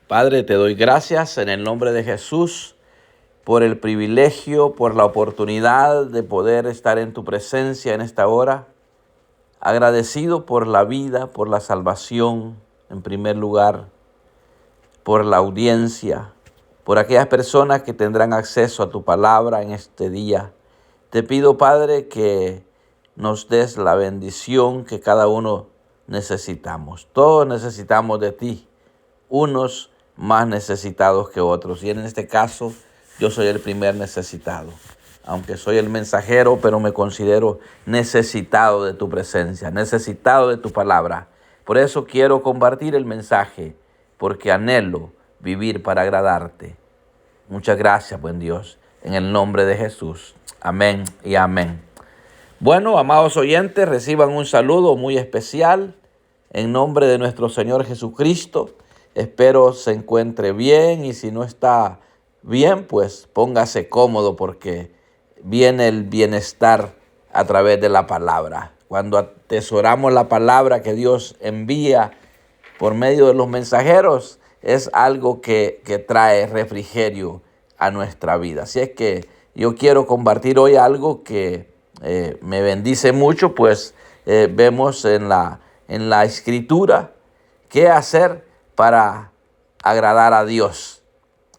Padre, te doy gracias en el nombre de Jesús por el privilegio, por la oportunidad de poder estar en tu presencia en esta hora. Agradecido por la vida, por la salvación, en primer lugar, por la audiencia, por aquellas personas que tendrán acceso a tu palabra en este día. Te pido, Padre, que nos des la bendición que cada uno necesitamos. Todos necesitamos de ti, unos más necesitados que otros. Y en este caso, yo soy el primer necesitado. Aunque soy el mensajero, pero me considero necesitado de tu presencia, necesitado de tu palabra. Por eso quiero compartir el mensaje, porque anhelo vivir para agradarte. Muchas gracias, buen Dios, en el nombre de Jesús. Amén y amén. Bueno, amados oyentes, reciban un saludo muy especial en nombre de nuestro Señor Jesucristo. Espero se encuentre bien, y si no está bien, pues póngase cómodo, porque viene el bienestar a través de la palabra. Cuando atesoramos la palabra que Dios envía por medio de los mensajeros, es algo que trae refrigerio a nuestra vida. Así es que yo quiero compartir hoy algo que me bendice mucho, pues vemos en la Escritura qué hacer para agradar a Dios.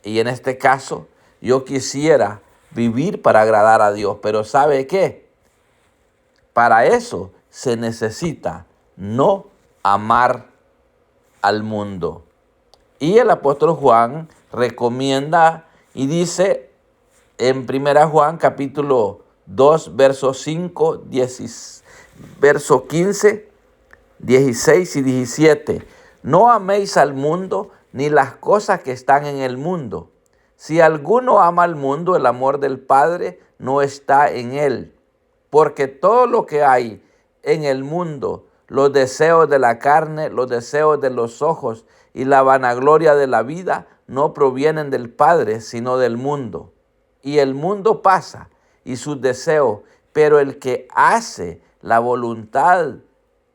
Y en este caso, yo quisiera vivir para agradar a Dios, pero ¿sabe qué? Para eso se necesita no amar al mundo. Y el apóstol Juan recomienda y dice en 1 Juan capítulo 2, verso 5, 10, verso 15, 16 y 17. No améis al mundo ni las cosas que están en el mundo. Si alguno ama al mundo, el amor del Padre no está en él. Porque todo lo que hay en el mundo, los deseos de la carne, los deseos de los ojos y la vanagloria de la vida, no provienen del Padre, sino del mundo. Y el mundo pasa y sus deseos, pero el que hace la voluntad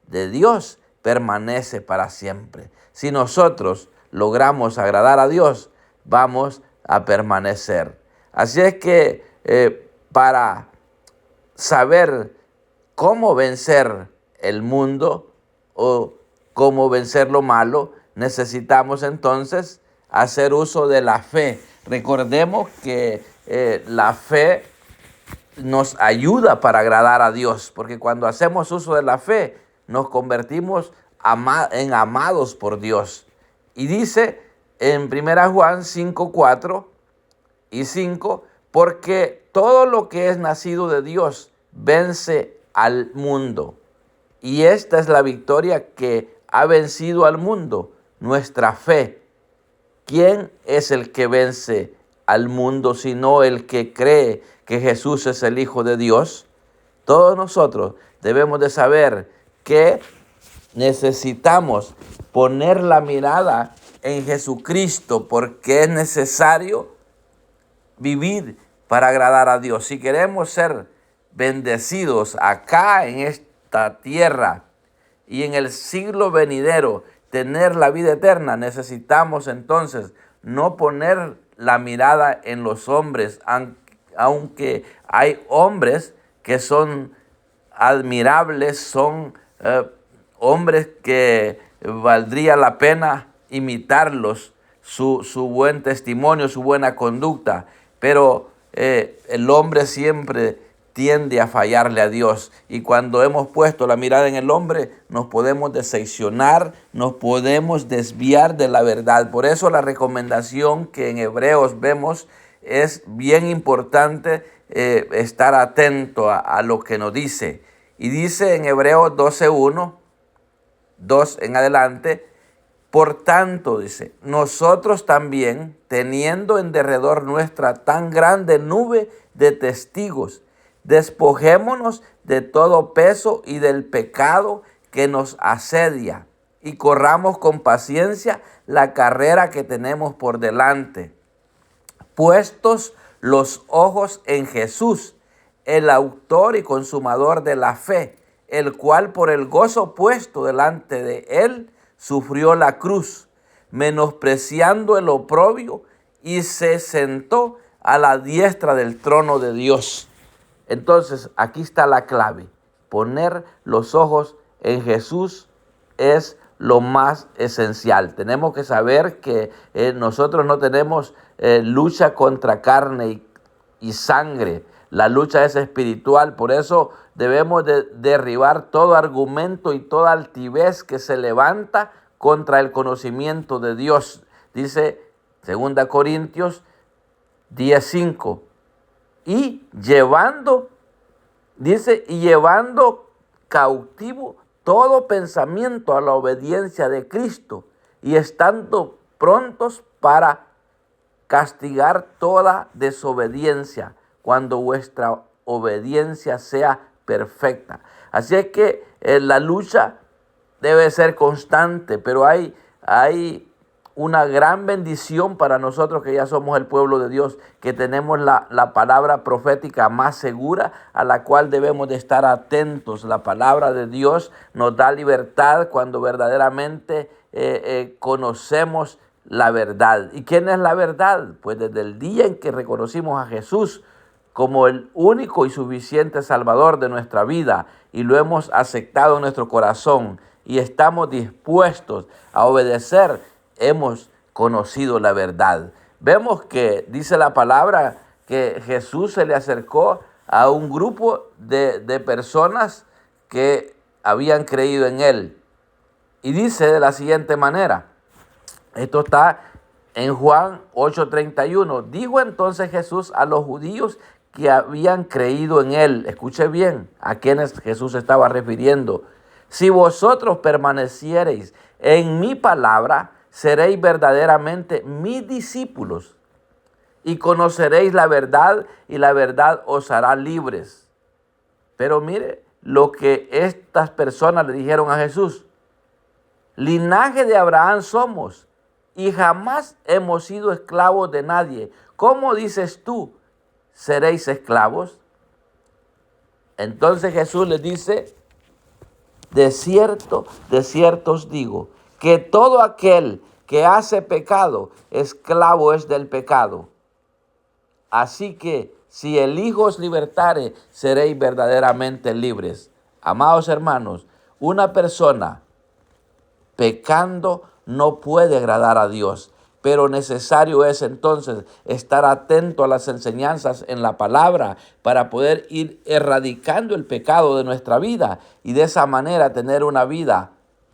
de Dios permanece para siempre. Si nosotros logramos agradar a Dios, vamos a permanecer. Así es que para saber cómo vencer el mundo o cómo vencer lo malo, necesitamos entonces hacer uso de la fe. Recordemos que la fe nos ayuda para agradar a Dios, porque cuando hacemos uso de la fe, nos convertimos en amados por Dios. Y dice en 1 Juan 5, 4 y 5, porque todo lo que es nacido de Dios vence al mundo. Y esta es la victoria que ha vencido al mundo, nuestra fe. ¿Quién es el que vence al mundo sino el que cree que Jesús es el Hijo de Dios? Todos nosotros debemos de saber que necesitamos poner la mirada en Jesucristo, porque es necesario vivir para agradar a Dios. Si queremos ser bendecidos acá en esta tierra y en el siglo venidero, tener la vida eterna, necesitamos entonces no poner la mirada en los hombres, aunque hay hombres que son admirables, son hombres que valdría la pena imitarlos, su buen testimonio, su buena conducta, pero el hombre siempre tiende a fallarle a Dios, y cuando hemos puesto la mirada en el hombre, nos podemos decepcionar, nos podemos desviar de la verdad. Por eso la recomendación que en Hebreos vemos es bien importante, estar atento a lo que nos dice. Y dice en Hebreos 12:1, 2 en adelante: por tanto, dice, nosotros también, teniendo en derredor nuestra tan grande nube de testigos, despojémonos de todo peso y del pecado que nos asedia, y corramos con paciencia la carrera que tenemos por delante, puestos los ojos en Jesús, el autor y consumador de la fe, el cual por el gozo puesto delante de él sufrió la cruz, menospreciando el oprobio, y se sentó a la diestra del trono de Dios. Entonces, aquí está la clave. Poner los ojos en Jesús es lo más esencial. Tenemos que saber que nosotros no tenemos lucha contra carne y sangre. La lucha es espiritual. Por eso debemos de derribar todo argumento y toda altivez que se levanta contra el conocimiento de Dios. Dice 2 Corintios 10:5. Y llevando cautivo todo pensamiento a la obediencia de Cristo, y estando prontos para castigar toda desobediencia cuando vuestra obediencia sea perfecta. Así es que la lucha debe ser constante, pero hay una gran bendición para nosotros que ya somos el pueblo de Dios, que tenemos la palabra profética más segura a la cual debemos de estar atentos. La palabra de Dios nos da libertad cuando verdaderamente conocemos la verdad. ¿Y quién es la verdad? Pues desde el día en que reconocimos a Jesús como el único y suficiente Salvador de nuestra vida y lo hemos aceptado en nuestro corazón y estamos dispuestos a obedecer, hemos conocido la verdad. Vemos que dice la palabra que Jesús se le acercó a un grupo de personas que habían creído en él. Y dice de la siguiente manera, esto está en Juan 8:31. Dijo entonces Jesús a los judíos que habían creído en él. Escuche bien a quienes Jesús estaba refiriendo. Si vosotros permaneciereis en mi palabra, seréis verdaderamente mis discípulos y conoceréis la verdad y la verdad os hará libres. Pero mire lo que estas personas le dijeron a Jesús. Linaje de Abraham somos y jamás hemos sido esclavos de nadie. ¿Cómo dices tú, seréis esclavos? Entonces Jesús les dice, de cierto os digo, que todo aquel que hace pecado, esclavo es del pecado. Así que si el Hijo os libertare, seréis verdaderamente libres. Amados hermanos, una persona pecando no puede agradar a Dios, pero necesario es entonces estar atento a las enseñanzas en la palabra para poder ir erradicando el pecado de nuestra vida y de esa manera tener una vida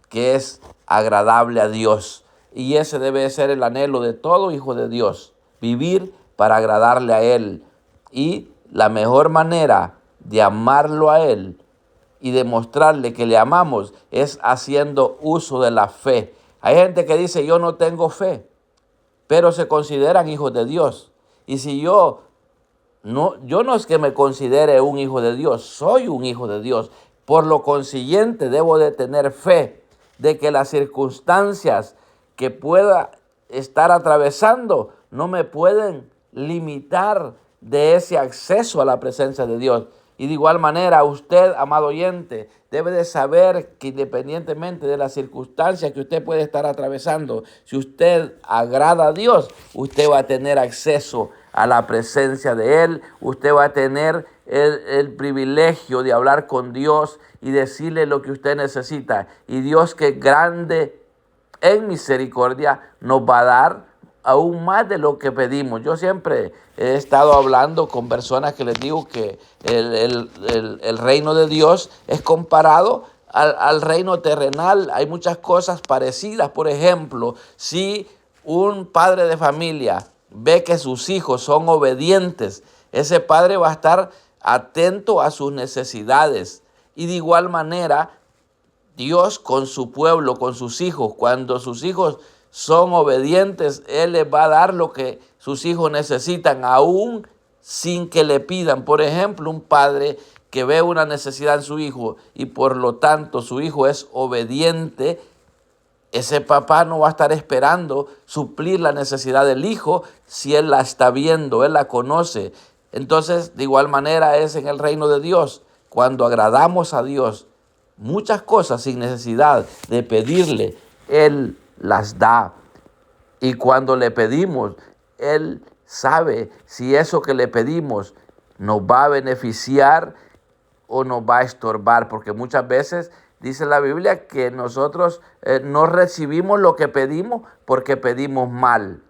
que es agradable a Dios. Y ese debe ser el anhelo de todo hijo de Dios, vivir para agradarle a Él. Y la mejor manera de amarlo a Él y demostrarle que le amamos es haciendo uso de la fe. Hay gente que dice, yo no tengo fe, pero se consideran hijos de Dios. Y si yo no es que me considere un hijo de Dios, soy un hijo de Dios. Por lo consiguiente, debo de tener fe de que las circunstancias que pueda estar atravesando no me pueden limitar de ese acceso a la presencia de Dios. Y de igual manera, usted, amado oyente, debe de saber que independientemente de las circunstancias que usted puede estar atravesando, si usted agrada a Dios, usted va a tener acceso a la presencia de Él. Usted va a tener el privilegio de hablar con Dios y decirle lo que usted necesita. Y Dios, que es grande en misericordia, nos va a dar aún más de lo que pedimos. Yo siempre he estado hablando con personas que les digo que el reino de Dios es comparado al reino terrenal. Hay muchas cosas parecidas. Por ejemplo, si un padre de familia ve que sus hijos son obedientes, ese padre va a estar atento a sus necesidades. Y de igual manera, Dios con su pueblo, con sus hijos, cuando sus hijos son obedientes, Él les va a dar lo que sus hijos necesitan, aún sin que le pidan. Por ejemplo, un padre que ve una necesidad en su hijo y por lo tanto su hijo es obediente, ese papá no va a estar esperando suplir la necesidad del hijo si él la está viendo, él la conoce. Entonces, de igual manera es en el reino de Dios. Cuando agradamos a Dios, muchas cosas sin necesidad de pedirle, Él las da. Y cuando le pedimos, Él sabe si eso que le pedimos nos va a beneficiar o nos va a estorbar, porque muchas veces dice la Biblia que nosotros no recibimos lo que pedimos porque pedimos mal.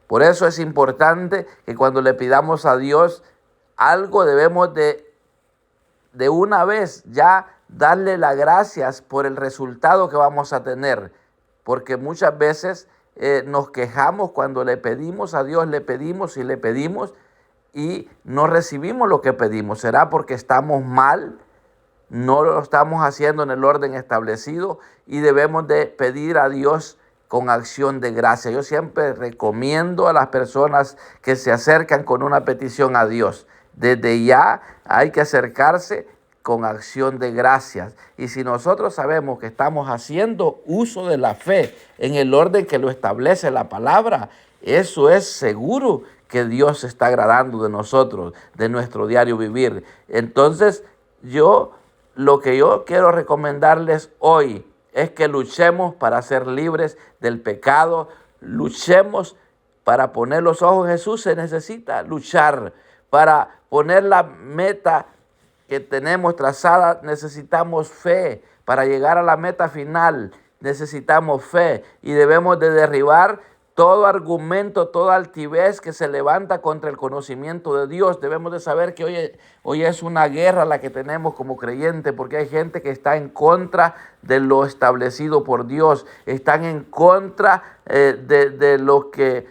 Por eso es importante que cuando le pidamos a Dios algo debemos de una vez ya darle las gracias por el resultado que vamos a tener, porque muchas veces nos quejamos cuando le pedimos a Dios, le pedimos y no recibimos lo que pedimos. ¿Será porque estamos mal? No lo estamos haciendo en el orden establecido y debemos de pedir a Dios con acción de gracia. Yo siempre recomiendo a las personas que se acercan con una petición a Dios, desde ya hay que acercarse con acción de gracias. Y si nosotros sabemos que estamos haciendo uso de la fe en el orden que lo establece la palabra, eso es seguro que Dios se está agradando de nosotros, de nuestro diario vivir. Entonces, lo que yo quiero recomendarles hoy es que luchemos para ser libres del pecado, luchemos para poner los ojos en Jesús. Se necesita luchar para poner la meta que tenemos trazada. Necesitamos fe para llegar a la meta final. Necesitamos fe y debemos de derribar todo argumento, toda altivez que se levanta contra el conocimiento de Dios. Debemos de saber que hoy es una guerra la que tenemos como creyentes, porque hay gente que está en contra de lo establecido por Dios, están en contra de lo que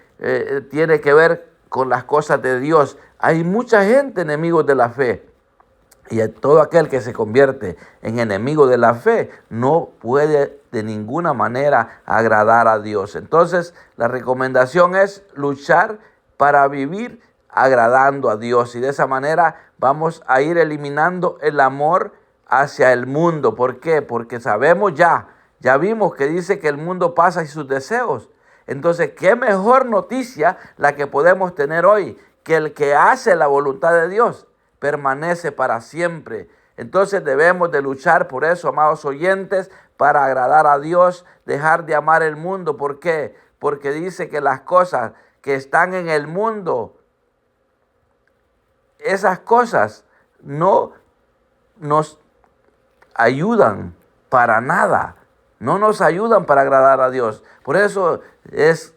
tiene que ver con las cosas de Dios. Hay mucha gente enemigos de la fe. Y todo aquel que se convierte en enemigo de la fe no puede de ninguna manera agradar a Dios. Entonces, la recomendación es luchar para vivir agradando a Dios. Y de esa manera vamos a ir eliminando el amor hacia el mundo. ¿Por qué? Porque sabemos ya vimos que dice que el mundo pasa y sus deseos. Entonces, ¿qué mejor noticia la que podemos tener hoy? Que el que hace la voluntad de Dios permanece para siempre. Entonces debemos de luchar por eso, amados oyentes, para agradar a Dios, dejar de amar el mundo. ¿Por qué? Porque dice que las cosas que están en el mundo, esas cosas no nos ayudan para nada, no nos ayudan para agradar a Dios. Por eso es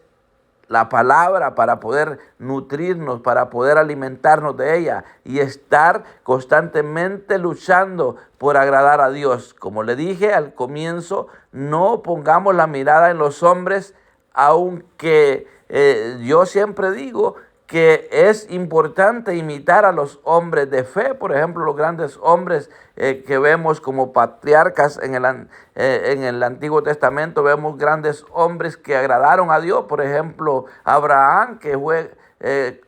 la palabra para poder nutrirnos, para poder alimentarnos de ella y estar constantemente luchando por agradar a Dios. Como le dije al comienzo, no pongamos la mirada en los hombres, aunque yo siempre digo que es importante imitar a los hombres de fe. Por ejemplo, los grandes hombres que vemos como patriarcas en el Antiguo Testamento, vemos grandes hombres que agradaron a Dios. Por ejemplo, Abraham, que fue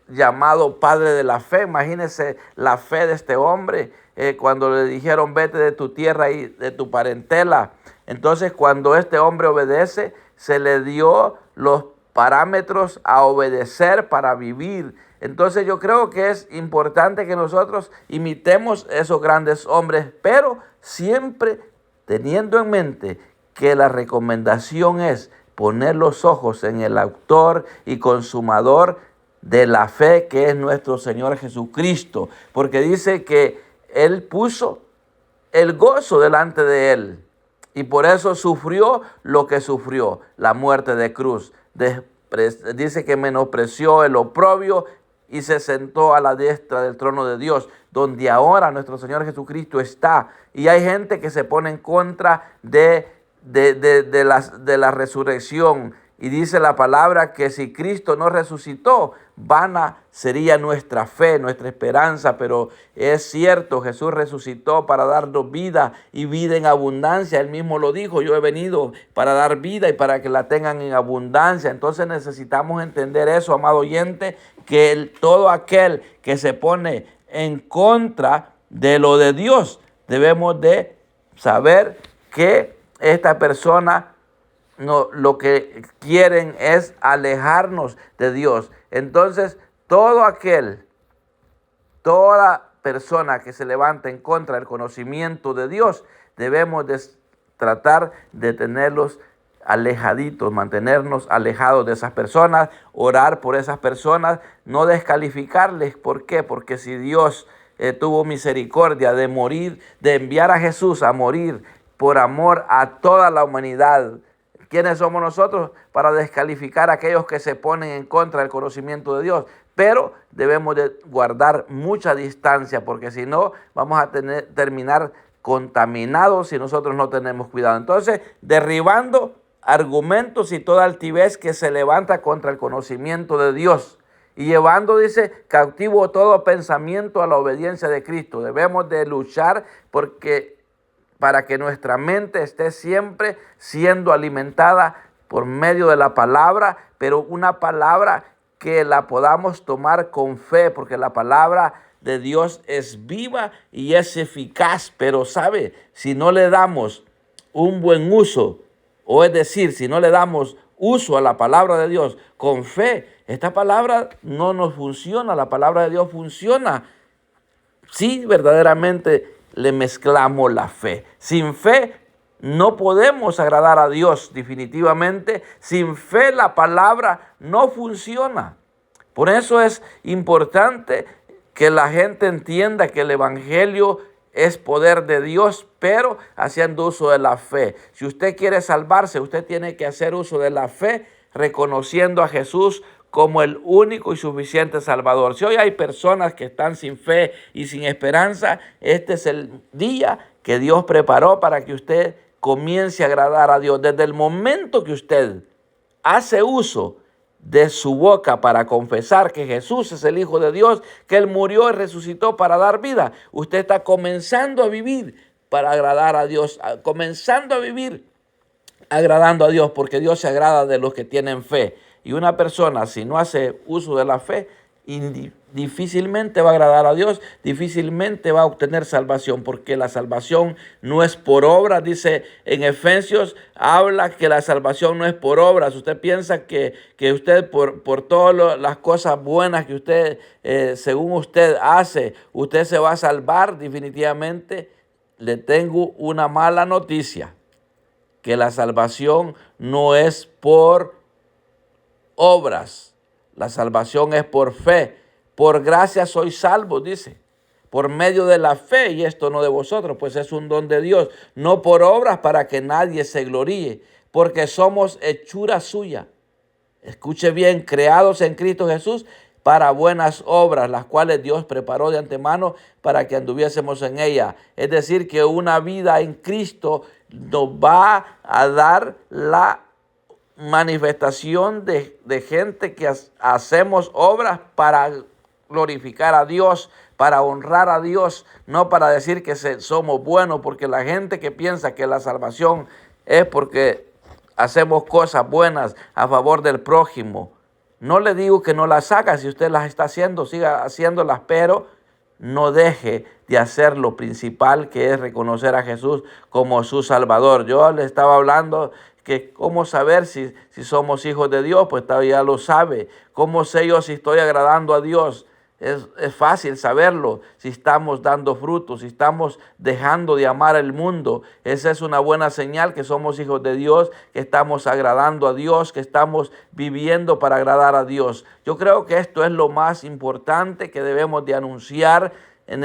llamado padre de la fe. Imagínense la fe de este hombre cuando le dijeron vete de tu tierra y de tu parentela. Entonces, cuando este hombre obedece, se le dio los parámetros a obedecer para vivir. Entonces yo creo que es importante que nosotros imitemos esos grandes hombres, pero siempre teniendo en mente que la recomendación es poner los ojos en el autor y consumador de la fe, que es nuestro Señor Jesucristo, porque dice que Él puso el gozo delante de Él y por eso sufrió lo que sufrió, la muerte de cruz. Dice que menospreció el oprobio y se sentó a la diestra del trono de Dios, donde ahora nuestro Señor Jesucristo está. Y hay gente que se pone en contra de la resurrección. Y dice la palabra que si Cristo no resucitó, vana sería nuestra fe, nuestra esperanza. Pero es cierto, Jesús resucitó para darnos vida y vida en abundancia. Él mismo lo dijo, yo he venido para dar vida y para que la tengan en abundancia. Entonces necesitamos entender eso, amado oyente, que todo aquel que se pone en contra de lo de Dios, debemos de saber que esta persona no, lo que quieren es alejarnos de Dios. Entonces, toda persona que se levanta en contra del conocimiento de Dios, debemos de tratar de tenerlos alejaditos, mantenernos alejados de esas personas, orar por esas personas, no descalificarles. ¿Por qué? Porque si Dios tuvo misericordia de morir, de enviar a Jesús a morir por amor a toda la humanidad, ¿quiénes somos nosotros para descalificar a aquellos que se ponen en contra del conocimiento de Dios? Pero debemos de guardar mucha distancia, porque si no vamos a terminar contaminados si nosotros no tenemos cuidado. Entonces, derribando argumentos y toda altivez que se levanta contra el conocimiento de Dios, y llevando, dice, cautivo todo pensamiento a la obediencia de Cristo. Debemos de luchar para que nuestra mente esté siempre siendo alimentada por medio de la palabra, pero una palabra que la podamos tomar con fe, porque la palabra de Dios es viva y es eficaz. Pero sabe, si no le damos un buen uso, o es decir, si no le damos uso a la palabra de Dios con fe, esta palabra no nos funciona. La palabra de Dios funciona si verdaderamente le mezclamos la fe. Sin fe no podemos agradar a Dios definitivamente. Sin fe la palabra no funciona. Por eso es importante que la gente entienda que el evangelio es poder de Dios, pero haciendo uso de la fe. Si usted quiere salvarse, usted tiene que hacer uso de la fe, reconociendo a Jesús como el único y suficiente Salvador. Si hoy hay personas que están sin fe y sin esperanza, este es el día que Dios preparó para que usted comience a agradar a Dios. Desde el momento que usted hace uso de su boca para confesar que Jesús es el Hijo de Dios, que Él murió y resucitó para dar vida, usted está comenzando a vivir para agradar a Dios, comenzando a vivir agradando a Dios, porque Dios se agrada de los que tienen fe. Y una persona, si no hace uso de la fe, difícilmente va a agradar a Dios, difícilmente va a obtener salvación, porque la salvación no es por obras. Dice en Efesios, habla que la salvación no es por obras. Usted piensa que usted por todas las cosas buenas que usted, según usted hace, usted se va a salvar. Definitivamente le tengo una mala noticia, que la salvación no es por obras. La salvación es por fe. Por gracia sois salvos, dice, por medio de la fe, y esto no de vosotros, pues es un don de Dios, no por obras para que nadie se gloríe, porque somos hechura suya. Escuche bien, creados en Cristo Jesús para buenas obras, las cuales Dios preparó de antemano para que anduviésemos en ella. Es decir, que una vida en Cristo nos va a dar la manifestación de gente que hacemos obras para glorificar a Dios, para honrar a Dios, no para decir que somos buenos, porque la gente que piensa que la salvación es porque hacemos cosas buenas a favor del prójimo. No le digo que no las haga. Si usted las está haciendo, siga haciéndolas, pero no deje de hacer lo principal, que es reconocer a Jesús como su Salvador. Yo le estaba hablando que cómo saber si somos hijos de Dios, pues ya lo sabe. ¿Cómo sé yo si estoy agradando a Dios? Es fácil saberlo si estamos dando frutos, si estamos dejando de amar el mundo. Esa es una buena señal que somos hijos de Dios, que estamos agradando a Dios, que estamos viviendo para agradar a Dios. Yo creo que esto es lo más importante que debemos de anunciar en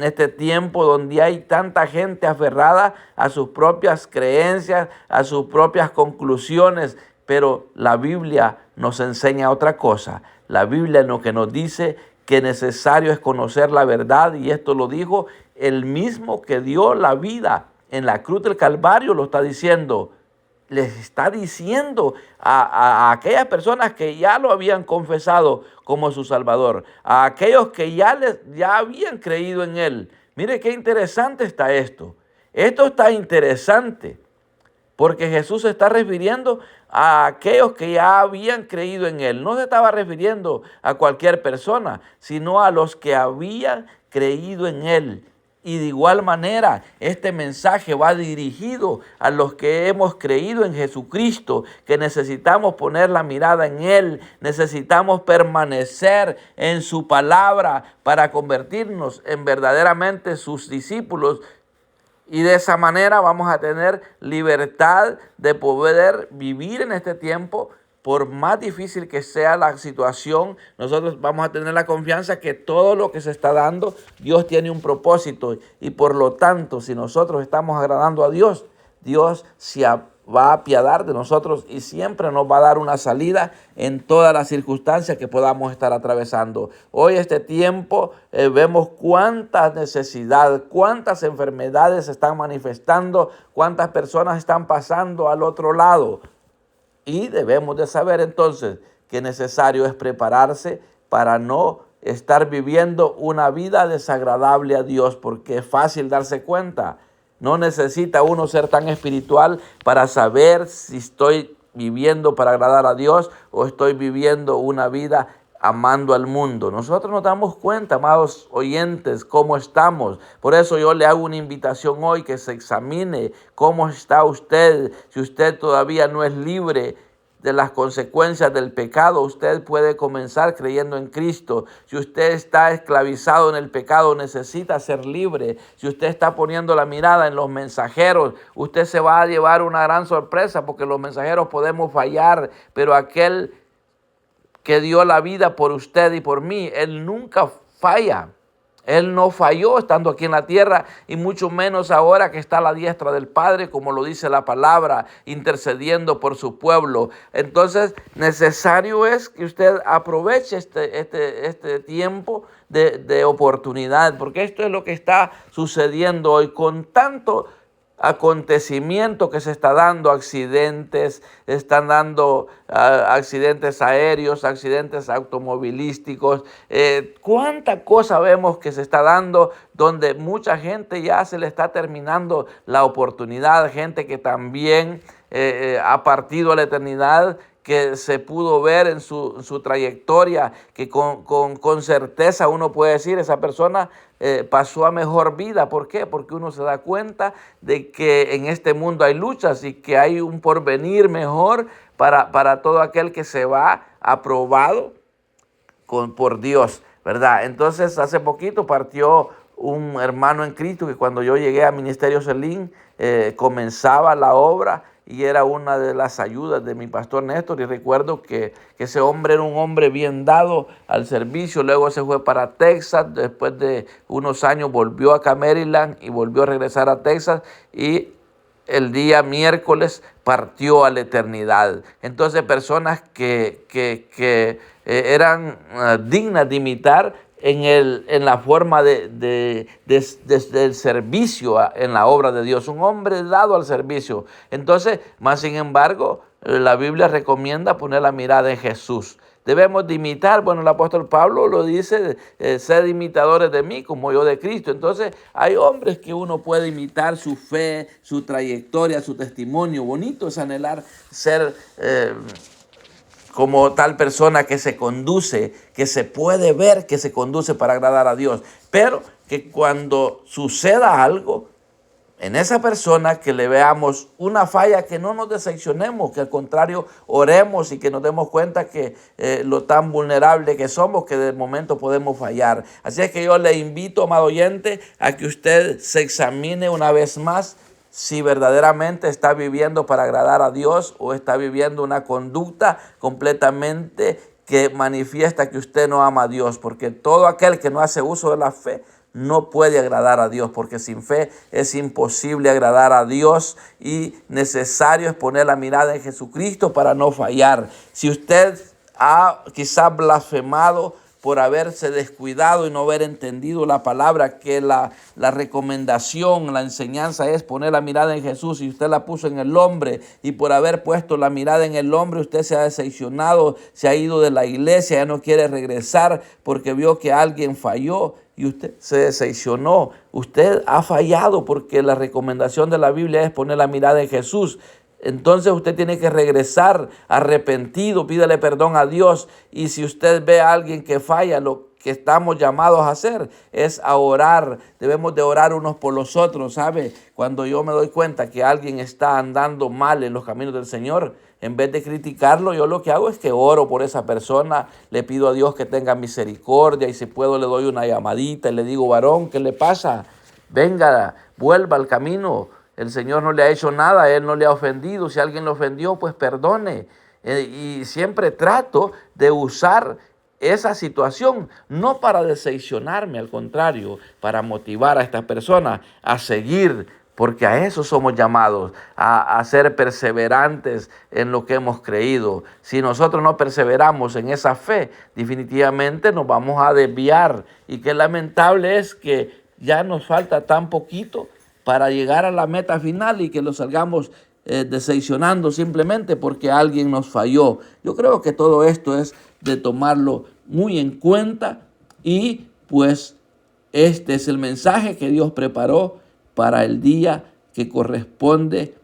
este tiempo donde hay tanta gente aferrada a sus propias creencias, a sus propias conclusiones. Pero la Biblia nos enseña otra cosa. La Biblia lo que nos dice que necesario es conocer la verdad, y esto lo dijo el mismo que dio la vida en la cruz del Calvario. Lo está diciendo, les está diciendo a aquellas personas que ya lo habían confesado como su Salvador, a aquellos que ya habían creído en Él. Mire qué interesante está esto. Esto está interesante, porque Jesús se está refiriendo a aquellos que ya habían creído en Él. No se estaba refiriendo a cualquier persona, sino a los que habían creído en Él. Y de igual manera, este mensaje va dirigido a los que hemos creído en Jesucristo, que necesitamos poner la mirada en Él, necesitamos permanecer en su palabra para convertirnos en verdaderamente sus discípulos, Y de esa manera vamos a tener libertad de poder vivir en este tiempo. Por más difícil que sea la situación, nosotros vamos a tener la confianza que todo lo que se está dando, Dios tiene un propósito. Y por lo tanto, si nosotros estamos agradando a Dios, Dios va a apiadar de nosotros y siempre nos va a dar una salida en todas las circunstancias que podamos estar atravesando. Hoy este tiempo vemos cuántas necesidades, cuántas enfermedades se están manifestando, cuántas personas están pasando al otro lado. Y debemos de saber entonces que necesario es prepararse para no estar viviendo una vida desagradable a Dios, porque es fácil darse cuenta. No necesita uno ser tan espiritual para saber si estoy viviendo para agradar a Dios o estoy viviendo una vida amando al mundo. Nosotros nos damos cuenta, amados oyentes, cómo estamos. Por eso yo le hago una invitación hoy que se examine cómo está usted. Si usted todavía no es libre de las consecuencias del pecado, usted puede comenzar creyendo en Cristo. Si usted está esclavizado en el pecado, necesita ser libre. Si usted está poniendo la mirada en los mensajeros, usted se va a llevar una gran sorpresa, porque los mensajeros podemos fallar, pero aquel que dio la vida por usted y por mí, Él nunca falla. Él no falló estando aquí en la tierra, y mucho menos ahora que está a la diestra del Padre, como lo dice la palabra, intercediendo por su pueblo. Entonces, necesario es que usted aproveche este tiempo de oportunidad, porque esto es lo que está sucediendo hoy con tanto acontecimiento que se está dando, accidentes, están dando accidentes aéreos, accidentes automovilísticos, cuánta cosa vemos que se está dando, donde mucha gente ya se le está terminando la oportunidad, gente que también ha partido a la eternidad, que se pudo ver en su trayectoria, que con certeza uno puede decir, esa persona pasó a mejor vida. ¿Por qué? Porque uno se da cuenta de que en este mundo hay luchas y que hay un porvenir mejor para todo aquel que se va aprobado por Dios, ¿verdad? Entonces, hace poquito partió un hermano en Cristo que cuando yo llegué a Ministerio Selín comenzaba la obra, y era una de las ayudas de mi pastor Néstor, y recuerdo que ese hombre era un hombre bien dado al servicio. Luego se fue para Texas, después de unos años volvió acá a Maryland y volvió a regresar a Texas, y el día miércoles partió a la eternidad. Entonces, personas que eran dignas de imitar en la forma del servicio en la obra de Dios, un hombre dado al servicio. Entonces, más sin embargo, la Biblia recomienda poner la mirada en Jesús. Debemos de imitar, bueno, el apóstol Pablo lo dice, sed imitadores de mí como yo de Cristo. Entonces, hay hombres que uno puede imitar su fe, su trayectoria, su testimonio. Bonito es anhelar ser como tal persona que se conduce, que se puede ver que se conduce para agradar a Dios. Pero que cuando suceda algo en esa persona, que le veamos una falla, que no nos decepcionemos, que al contrario oremos y que nos demos cuenta que lo tan vulnerable que somos, que de momento podemos fallar. Así es que yo le invito, amado oyente, a que usted se examine una vez más si verdaderamente está viviendo para agradar a Dios o está viviendo una conducta completamente que manifiesta que usted no ama a Dios, porque todo aquel que no hace uso de la fe no puede agradar a Dios, porque sin fe es imposible agradar a Dios, y necesario es poner la mirada en Jesucristo para no fallar. Si usted ha quizás blasfemado por haberse descuidado y no haber entendido la palabra, que la recomendación, la enseñanza es poner la mirada en Jesús, y usted la puso en el hombre, y por haber puesto la mirada en el hombre usted se ha decepcionado, se ha ido de la iglesia, ya no quiere regresar porque vio que alguien falló y usted se decepcionó. Usted ha fallado, porque la recomendación de la Biblia es poner la mirada en Jesús. Entonces usted tiene que regresar arrepentido, pídale perdón a Dios. Y si usted ve a alguien que falla, lo que estamos llamados a hacer es a orar. Debemos de orar unos por los otros, ¿sabe? Cuando yo me doy cuenta que alguien está andando mal en los caminos del Señor, en vez de criticarlo, yo lo que hago es que oro por esa persona, le pido a Dios que tenga misericordia, y si puedo le doy una llamadita y le digo: varón, ¿qué le pasa? venga, vuelva al camino. El Señor no le ha hecho nada, Él no le ha ofendido. Si alguien lo ofendió, pues perdone. Y siempre trato de usar esa situación, no para decepcionarme, al contrario, para motivar a esta persona a seguir, porque a eso somos llamados, a ser perseverantes en lo que hemos creído. Si nosotros no perseveramos en esa fe, definitivamente nos vamos a desviar. Y qué lamentable es que ya nos falta tan poquito para llegar a la meta final y que lo salgamos decepcionando simplemente porque alguien nos falló. Yo creo que todo esto es de tomarlo muy en cuenta y pues este es el mensaje que Dios preparó para el día que corresponde,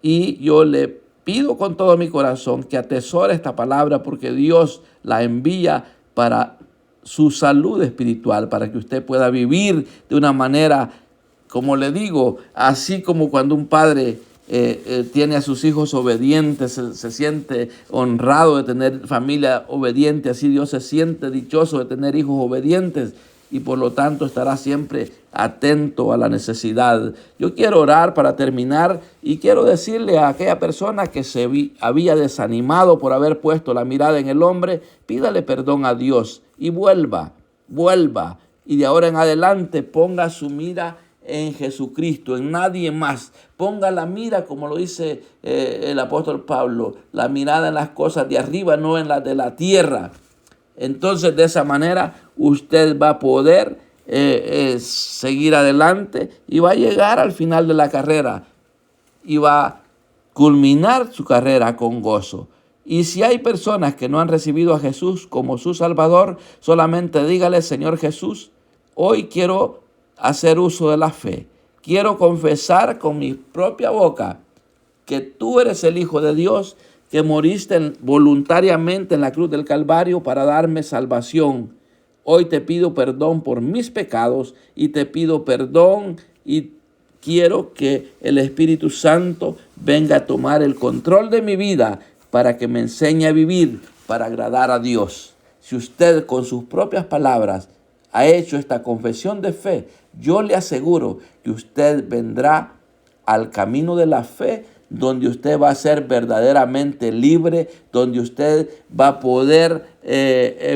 y yo le pido con todo mi corazón que atesore esta palabra porque Dios la envía para su salud espiritual, para que usted pueda vivir de una manera, como le digo, así como cuando un padre tiene a sus hijos obedientes, se siente honrado de tener familia obediente, así Dios se siente dichoso de tener hijos obedientes y por lo tanto estará siempre atento a la necesidad. Yo quiero orar para terminar y quiero decirle a aquella persona que había desanimado por haber puesto la mirada en el hombre, pídale perdón a Dios y vuelva y de ahora en adelante ponga su mira en Jesucristo, en nadie más. Ponga la mira, como lo dice el apóstol Pablo, la mirada en las cosas de arriba, no en las de la tierra. Entonces, de esa manera, usted va a poder seguir adelante y va a llegar al final de la carrera y va a culminar su carrera con gozo. Y si hay personas que no han recibido a Jesús como su Salvador, solamente dígale: Señor Jesús, hoy quiero hacer uso de la fe. Quiero confesar con mi propia boca que tú eres el Hijo de Dios, que moriste voluntariamente en la cruz del Calvario para darme salvación. Hoy te pido perdón por mis pecados y te pido perdón y quiero que el Espíritu Santo venga a tomar el control de mi vida para que me enseñe a vivir para agradar a Dios. Si usted con sus propias palabras ha hecho esta confesión de fe, yo le aseguro que usted vendrá al camino de la fe, donde usted va a ser verdaderamente libre, donde usted va a poder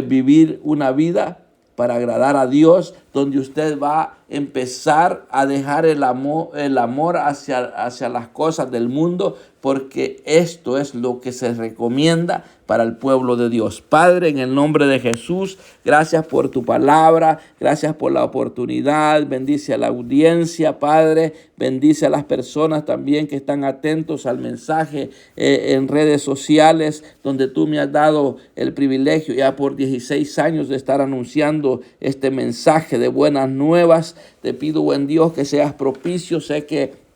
vivir una vida para agradar a Dios, donde usted va a empezar a dejar el amor hacia las cosas del mundo, porque esto es lo que se recomienda para el pueblo de Dios. Padre, en el nombre de Jesús, gracias por tu palabra, gracias por la oportunidad, bendice a la audiencia, Padre, bendice a las personas también que están atentos al mensaje en redes sociales, donde tú me has dado el privilegio ya por 16 años de estar anunciando este mensaje de buenas nuevas. Te pido, buen Dios, que seas propicio. Sé que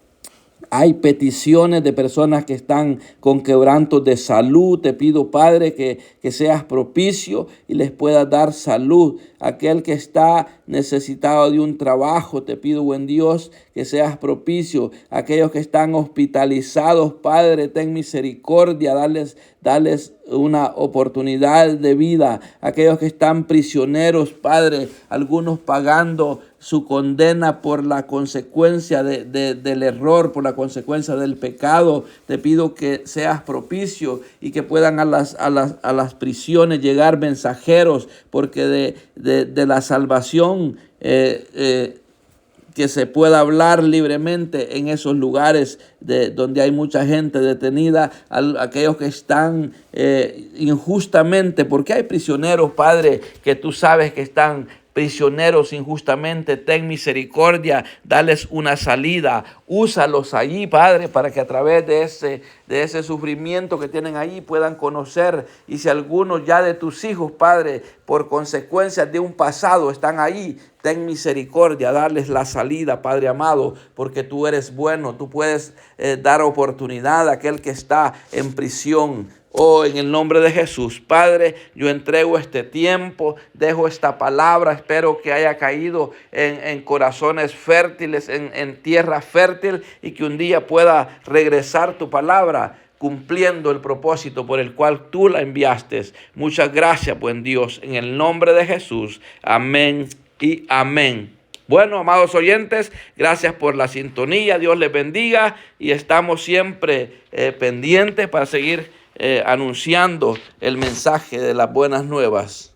hay peticiones de personas que están con quebrantos de salud. Te pido, Padre, que seas propicio y les puedas dar salud. Aquel que está necesitado de un trabajo, te pido, buen Dios, que seas propicio. Aquellos que están hospitalizados, Padre, ten misericordia, dales una oportunidad de vida. Aquellos que están prisioneros, Padre, algunos pagando su condena por la consecuencia del error, por la consecuencia del pecado. Te pido que seas propicio y que puedan a las prisiones llegar mensajeros, porque de la salvación que se pueda hablar libremente en esos lugares donde hay mucha gente detenida, aquellos que están injustamente, porque hay prisioneros, Padre, que tú sabes que están prisioneros injustamente. Ten misericordia, dales una salida, úsalos allí, Padre, para que a través de ese sufrimiento que tienen allí puedan conocer. Y si algunos ya de tus hijos, Padre, por consecuencias de un pasado están ahí, ten misericordia, darles la salida, Padre amado, porque tú eres bueno, tú puedes dar oportunidad a aquel que está en prisión. Oh, en el nombre de Jesús, Padre, yo entrego este tiempo, dejo esta palabra, espero que haya caído en corazones fértiles, en tierra fértil, y que un día pueda regresar tu palabra cumpliendo el propósito por el cual tú la enviaste. Muchas gracias, buen Dios, en el nombre de Jesús. Amén y amén. Bueno, amados oyentes, gracias por la sintonía, Dios les bendiga y estamos siempre pendientes para seguir anunciando el mensaje de las buenas nuevas.